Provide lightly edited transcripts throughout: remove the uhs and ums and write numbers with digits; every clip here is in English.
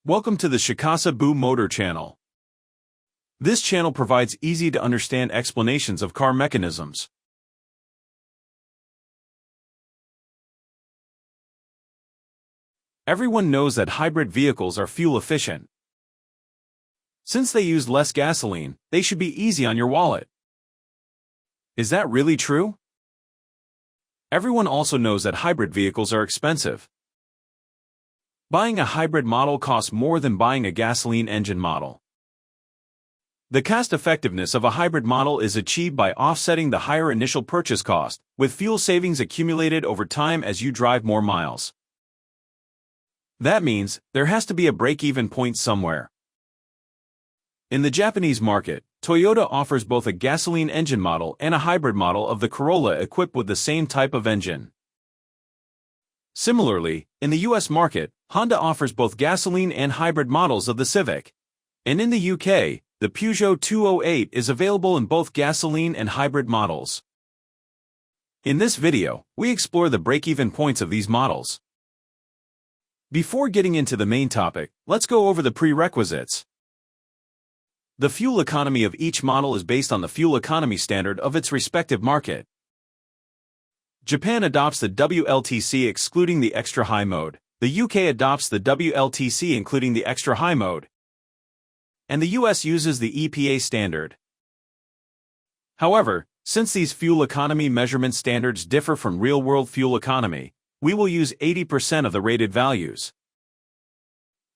Welcome to the Shikasa Boo Motor channel. This channel provides easy-to-understand explanations of car mechanisms. Everyone knows that hybrid vehicles are fuel efficient. Since they use less gasoline, they should be easy on your wallet. Is that really true? Everyone also knows that hybrid vehicles are expensive. Buying a hybrid model costs more than buying a gasoline engine model. The cost-effectiveness of a hybrid model is achieved by offsetting the higher initial purchase cost, with fuel savings accumulated over time as you drive more miles. That means there has to be a break-even point somewhere. In the Japanese market, Toyota offers both a gasoline engine model and a hybrid model of the Corolla equipped with the same type of engine. Similarly, in the US market, Honda offers both gasoline and hybrid models of the Civic. And in the UK, the Peugeot 208 is available in both gasoline and hybrid models. In this video, we explore the break-even points of these models. Before getting into the main topic, let's go over the prerequisites. The fuel economy of each model is based on the fuel economy standard of its respective market. Japan adopts the WLTC excluding the extra high mode, the UK adopts the WLTC including the extra high mode, and the US uses the EPA standard. However, since these fuel economy measurement standards differ from real-world fuel economy, we will use 80% of the rated values.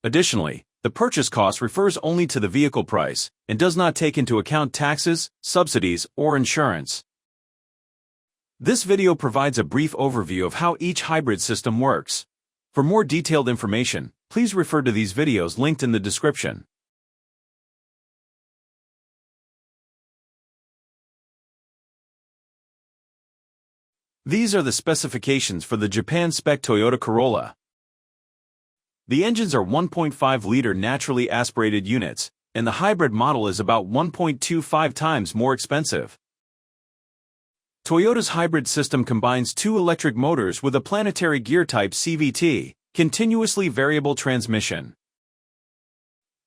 Additionally, the purchase cost refers only to the vehicle price and does not take into account taxes, subsidies, or insurance. This video provides a brief overview of how each hybrid system works. For more detailed information, please refer to these videos linked in the description. These are the specifications for the Japan-spec Toyota Corolla. The engines are 1.5-liter naturally aspirated units, and the hybrid model is about 1.25 times more expensive. Toyota's hybrid system combines two electric motors with a planetary gear type CVT, continuously variable transmission.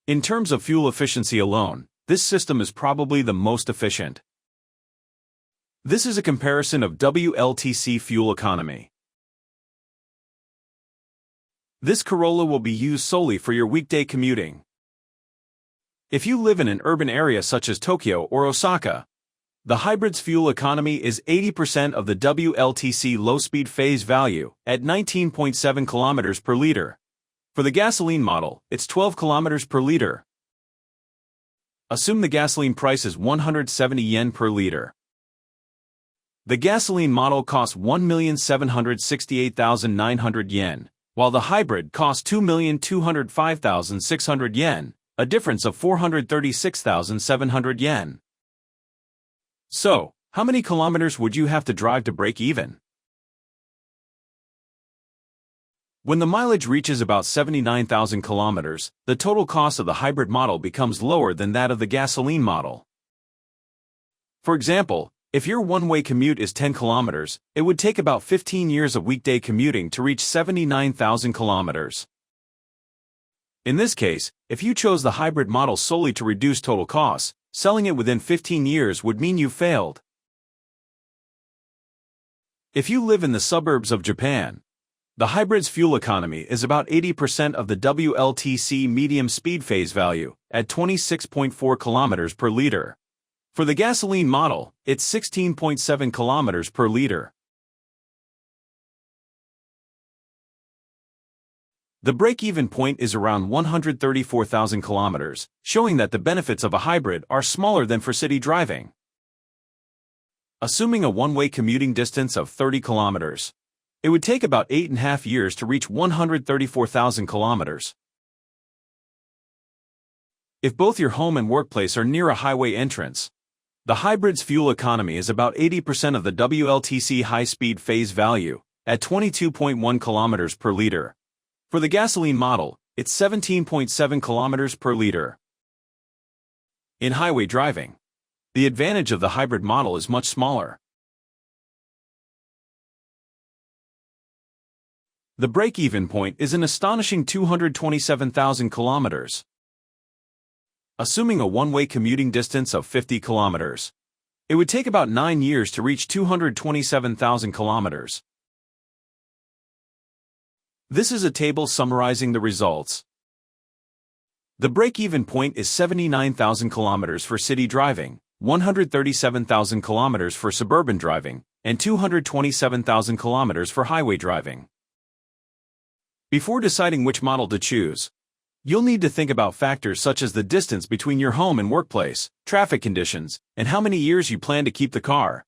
In terms of fuel efficiency alone, this system is probably the most efficient. This is a comparison of WLTC fuel economy. This Corolla will be used solely for your weekday commuting. If you live in an urban area such as Tokyo or Osaka, the hybrid's fuel economy is 80% of the WLTC low-speed phase value at 19.7 km per liter. For the gasoline model, it's 12 km per liter. Assume the gasoline price is 170 yen per liter. The gasoline model costs 1,768,900 yen, while the hybrid costs 2,205,600 yen, a difference of 436,700 yen. So, how many kilometers would you have to drive to break even? When the mileage reaches about 79,000 kilometers, the total cost of the hybrid model becomes lower than that of the gasoline model. For example, if your one-way commute is 10 kilometers, it would take about 15 years of weekday commuting to reach 79,000 kilometers. In this case, if you chose the hybrid model solely to reduce total costs, selling it within 15 years would mean you failed. If you live in the suburbs of Japan, the hybrid's fuel economy is about 80% of the WLTC medium speed phase value, at 26.4 km per liter. For the gasoline model, it's 16.7 km per liter. The break-even point is around 134,000 kilometers, showing that the benefits of a hybrid are smaller than for city driving. Assuming a one-way commuting distance of 30 kilometers, it would take about 8.5 years to reach 134,000 kilometers. If both your home and workplace are near a highway entrance, the hybrid's fuel economy is about 80% of the WLTC high-speed phase value, at 22.1 km per liter. For the gasoline model, it's 17.7 km per liter. In highway driving, the advantage of the hybrid model is much smaller. The break-even point is an astonishing 227,000 kilometers. Assuming a one-way commuting distance of 50 kilometers, it would take about 9 years to reach 227,000 kilometers. This is a table summarizing the results. The break-even point is 79,000 kilometers for city driving, 137,000 kilometers for suburban driving, and 227,000 kilometers for highway driving. Before deciding which model to choose, you'll need to think about factors such as the distance between your home and workplace, traffic conditions, and how many years you plan to keep the car.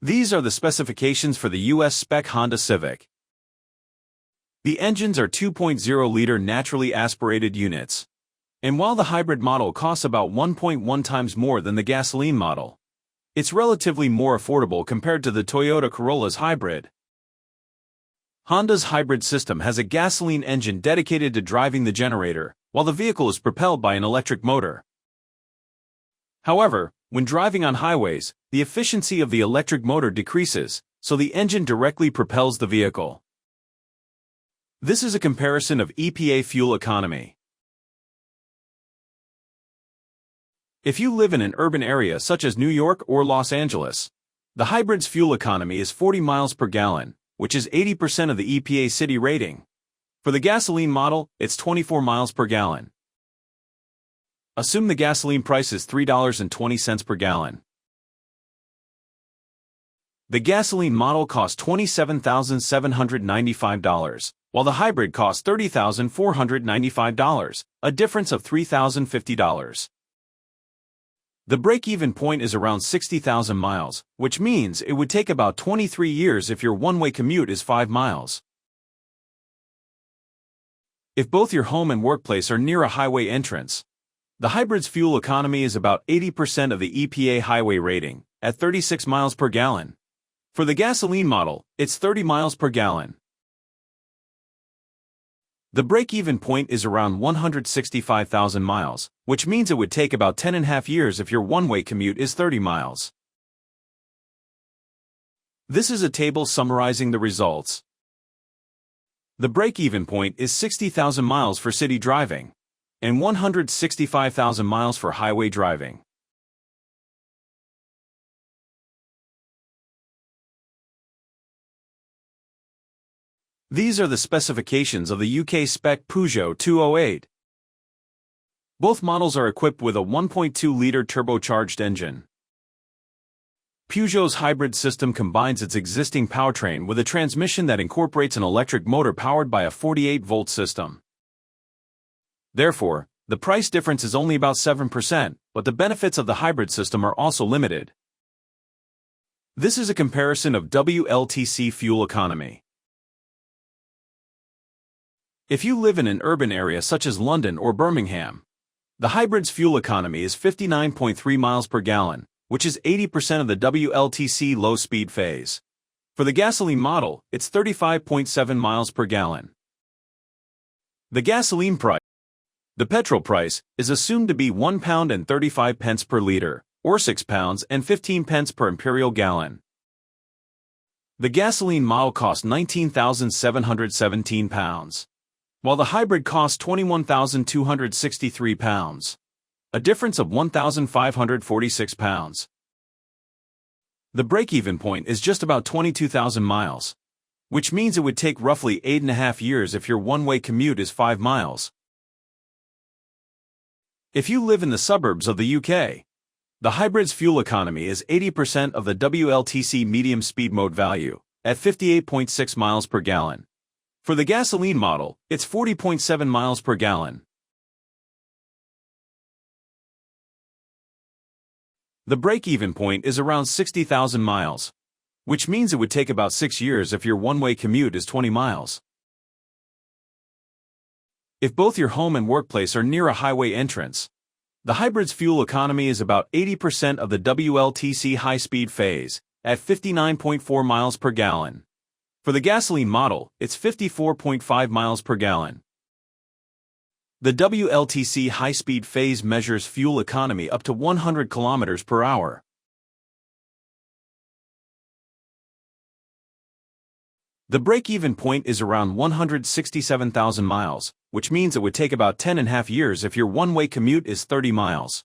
These are the specifications for the US spec Honda Civic. The engines are 2.0-liter naturally aspirated units. And while the hybrid model costs about 1.1 times more than the gasoline model, it's relatively more affordable compared to the Toyota Corolla's hybrid. Honda's hybrid system has a gasoline engine dedicated to driving the generator, while the vehicle is propelled by an electric motor. However, when driving on highways, the efficiency of the electric motor decreases, so the engine directly propels the vehicle. This is a comparison of EPA fuel economy. If you live in an urban area such as New York or Los Angeles, the hybrid's fuel economy is 40 miles per gallon, which is 80% of the EPA city rating. For the gasoline model, it's 24 miles per gallon. Assume the gasoline price is $3.20 per gallon. The gasoline model costs $27,795, while the hybrid costs $30,495, a difference of $3,050. The break-even point is around 60,000 miles, which means it would take about 23 years if your one-way commute is 5 miles. If both your home and workplace are near a highway entrance, the hybrid's fuel economy is about 80% of the EPA highway rating, at 36 miles per gallon. For the gasoline model, it's 30 miles per gallon. The break-even point is around 165,000 miles, which means it would take about 10.5 years if your one-way commute is 30 miles. This is a table summarizing the results. The break-even point is 60,000 miles for city driving, and 165,000 miles for highway driving. These are the specifications of the UK spec Peugeot 208. Both models are equipped with a 1.2-liter turbocharged engine. Peugeot's hybrid system combines its existing powertrain with a transmission that incorporates an electric motor powered by a 48-volt system. Therefore, the price difference is only about 7%, but the benefits of the hybrid system are also limited. This is a comparison of WLTC fuel economy. If you live in an urban area such as London or Birmingham, the hybrid's fuel economy is 59.3 miles per gallon, which is 80% of the WLTC low-speed phase. For the gasoline model, it's 35.7 miles per gallon. The gasoline price. The petrol price is assumed to be £1.35 per litre, or £6.15 per imperial gallon. The gasoline model costs £19,717, while the hybrid costs £21,263, a difference of £1,546. The break-even point is just about 22,000 miles, which means it would take roughly 8.5 years if your one-way commute is 5 miles. If you live in the suburbs of the UK, the hybrid's fuel economy is 80% of the WLTC medium speed mode value, at 58.6 miles per gallon. For the gasoline model, it's 40.7 miles per gallon. The break-even point is around 60,000 miles, which means it would take about 6 years if your one-way commute is 20 miles. If both your home and workplace are near a highway entrance, the hybrid's fuel economy is about 80% of the WLTC high-speed phase, at 59.4 miles per gallon. For the gasoline model, it's 54.5 miles per gallon. The WLTC high-speed phase measures fuel economy up to 100 kilometers per hour. The break-even point is around 167,000 miles, which means it would take about 10.5 years if your one-way commute is 30 miles.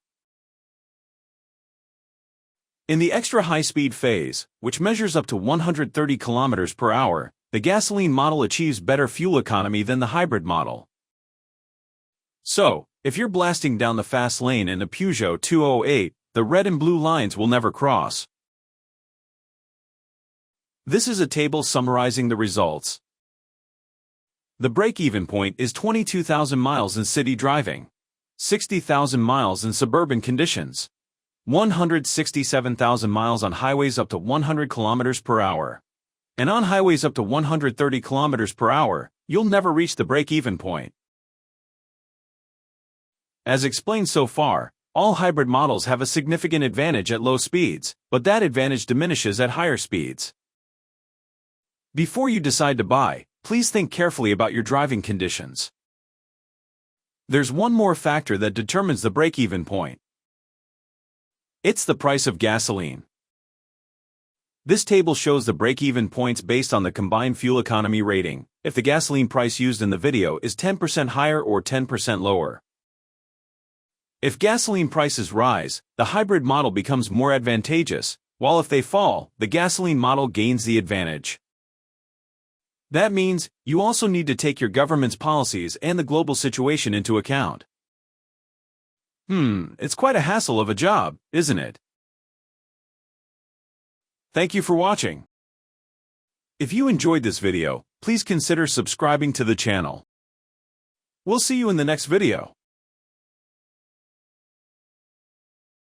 In the extra high-speed phase, which measures up to 130 kilometers per hour, the gasoline model achieves better fuel economy than the hybrid model. So, if you're blasting down the fast lane in a Peugeot 208, the red and blue lines will never cross. This is a table summarizing the results. The break-even point is 22,000 miles in city driving, 60,000 miles in suburban conditions, 167,000 miles on highways up to 100 kilometers per hour. And on highways up to 130 kilometers per hour, you'll never reach the break-even point. As explained so far, all hybrid models have a significant advantage at low speeds, but that advantage diminishes at higher speeds. Before you decide to buy, please think carefully about your driving conditions. There's one more factor that determines the break-even point. It's the price of gasoline. This table shows the break-even points based on the combined fuel economy rating, if the gasoline price used in the video is 10% higher or 10% lower. If gasoline prices rise, the hybrid model becomes more advantageous, while if they fall, the gasoline model gains the advantage. That means, you also need to take your government's policies and the global situation into account. It's quite a hassle of a job, isn't it? Thank you for watching. If you enjoyed this video, please consider subscribing to the channel. We'll see you in the next video.